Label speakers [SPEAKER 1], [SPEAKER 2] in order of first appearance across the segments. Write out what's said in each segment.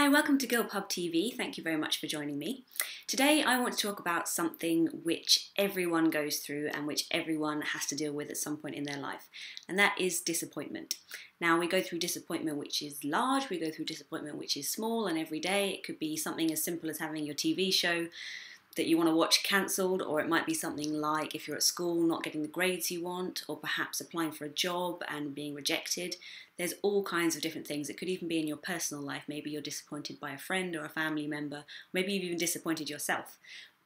[SPEAKER 1] Hi, welcome to Gilbhub TV. Thank you very much for joining me. Today I want to talk about something which everyone goes through and which everyone has to deal with at some point in their life, and that is disappointment. Now, we go through disappointment which is large, we go through disappointment which is small, and every day it could be something as simple as having your TV show that you want to watch cancelled, or it might be something like if you're at school not getting the grades you want, or perhaps applying for a job and being rejected. There's all kinds of different things. It could even be in your personal life. Maybe you're disappointed by a friend or a family member. Maybe you've even disappointed yourself.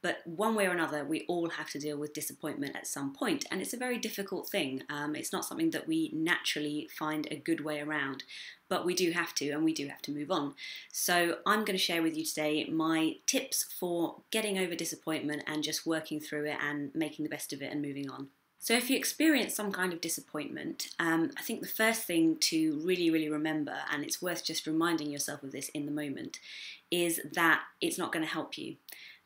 [SPEAKER 1] But one way or another, we all have to deal with disappointment at some point, and it's a very difficult thing. It's not something that we naturally find a good way around, but we do have to, and we do have to move on. So I'm going to share with you today my tips for getting over disappointment and just working through it and making the best of it and moving on. So if you experience some kind of disappointment, I think the first thing to really remember, and it's worth just reminding yourself of this in the moment, is that it's not going to help you.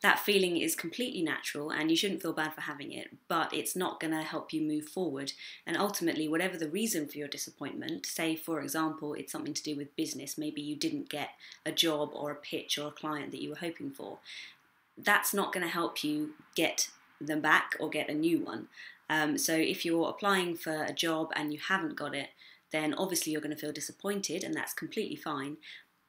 [SPEAKER 1] That feeling is completely natural and you shouldn't feel bad for having it, but it's not going to help you move forward. And ultimately, whatever the reason for your disappointment, say for example it's something to do with business, maybe you didn't get a job or a pitch or a client that you were hoping for, that's not going to help you get them back or get a new one. So if you're applying for a job and you haven't got it, then obviously you're going to feel disappointed, and that's completely fine.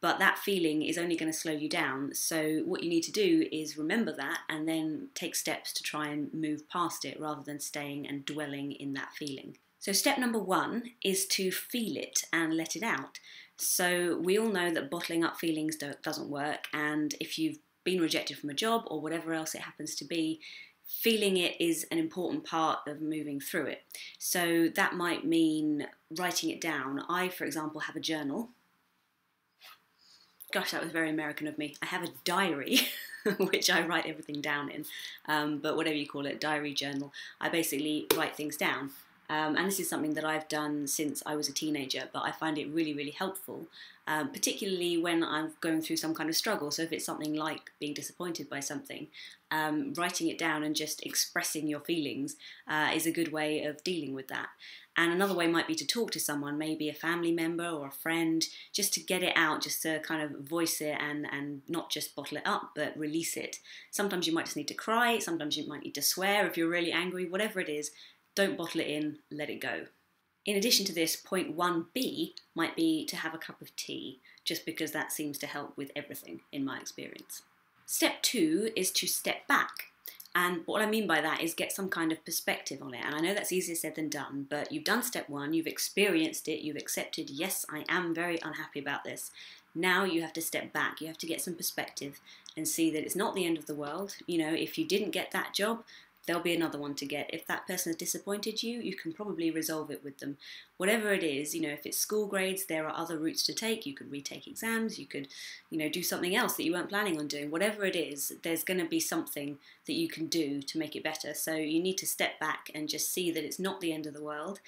[SPEAKER 1] But that feeling is only going to slow you down. So what you need to do is remember that and then take steps to try and move past it rather than staying and dwelling in that feeling. So step number one is to feel it and let it out. So we all know that bottling up feelings doesn't work, and if you've been rejected from a job or whatever else it happens to be, feeling it is an important part of moving through it. So that might mean writing it down. I, for example, have a journal. Gosh, that was very American of me. I have a diary, which I write everything down in, but whatever you call it, diary, journal, I basically write things down. And this is something that I've done since I was a teenager, but I find it really helpful, particularly when I'm going through some kind of struggle. So if it's something like being disappointed by something, writing it down and just expressing your feelings is a good way of dealing with that. And another way might be to talk to someone, maybe a family member or a friend, just to get it out, just to kind of voice it and not just bottle it up, but release it. Sometimes you might just need to cry, sometimes you might need to swear if you're really angry, whatever it is, don't bottle it in, let it go. In addition to this, point 1B might be to have a cup of tea, just because that seems to help with everything in my experience. Step 2 is to step back. And what I mean by that is get some kind of perspective on it. And I know that's easier said than done, but you've done step 1, you've experienced it, you've accepted, yes, I am very unhappy about this. Now you have to step back, you have to get some perspective and see that it's not the end of the world. You know, if you didn't get that job, there'll be another one to get. If that person has disappointed you, you can probably resolve it with them. Whatever it is, you know, if it's school grades, there are other routes to take. You could retake exams, you could, you know, do something else that you weren't planning on doing. Whatever it is, there's going to be something that you can do to make it better. So you need to step back and just see that it's not the end of the world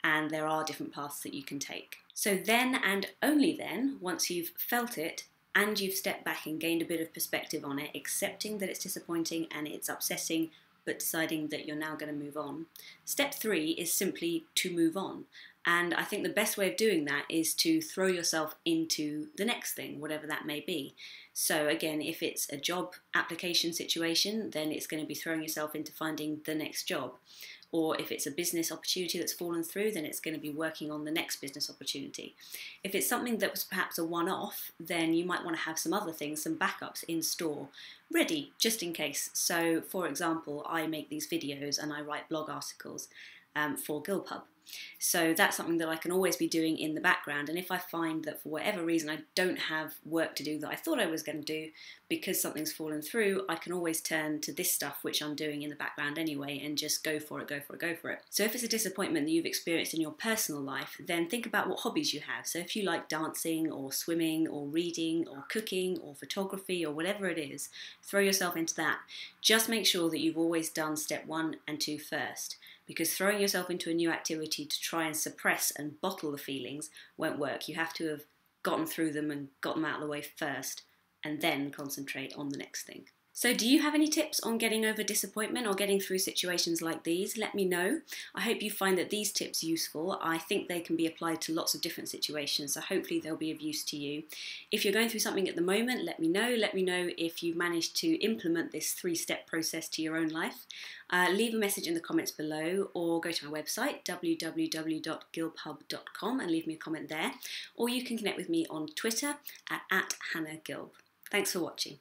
[SPEAKER 1] and there are different paths that you can take. So then, and only then, once you've felt it, and you've stepped back and gained a bit of perspective on it, accepting that it's disappointing and it's upsetting, but deciding that you're now going to move on. Step 3 is simply to move on. And I think the best way of doing that is to throw yourself into the next thing, whatever that may be. So again, if it's a job application situation, then it's going to be throwing yourself into finding the next job. Or if it's a business opportunity that's fallen through, then it's going to be working on the next business opportunity. If it's something that was perhaps a one-off, then you might want to have some other things, some backups in store, ready, just in case. So, for example, I make these videos and I write blog articles for Gilbhub. So that's something that I can always be doing in the background, and if I find that for whatever reason I don't have work to do that I thought I was going to do because something's fallen through, I can always turn to this stuff which I'm doing in the background anyway and just go for it. So if it's a disappointment that you've experienced in your personal life, then think about what hobbies you have. So if you like dancing or swimming or reading or cooking or photography or whatever it is, throw yourself into that. Just make sure that you've always done step 1 and 2 first, because throwing yourself into a new activity to try and suppress and bottle the feelings won't work. You have to have gotten through them and got them out of the way first, and then concentrate on the next thing. So do you have any tips on getting over disappointment or getting through situations like these? Let me know. I hope you find that these tips useful. I think they can be applied to lots of different situations, so hopefully they'll be of use to you. If you're going through something at the moment, let me know. Let me know if you've managed to implement this 3-step process to your own life. Leave a message in the comments below, or go to my website www.gilbhub.com and leave me a comment there. Or you can connect with me on Twitter at @HannahGilb. Thanks for watching.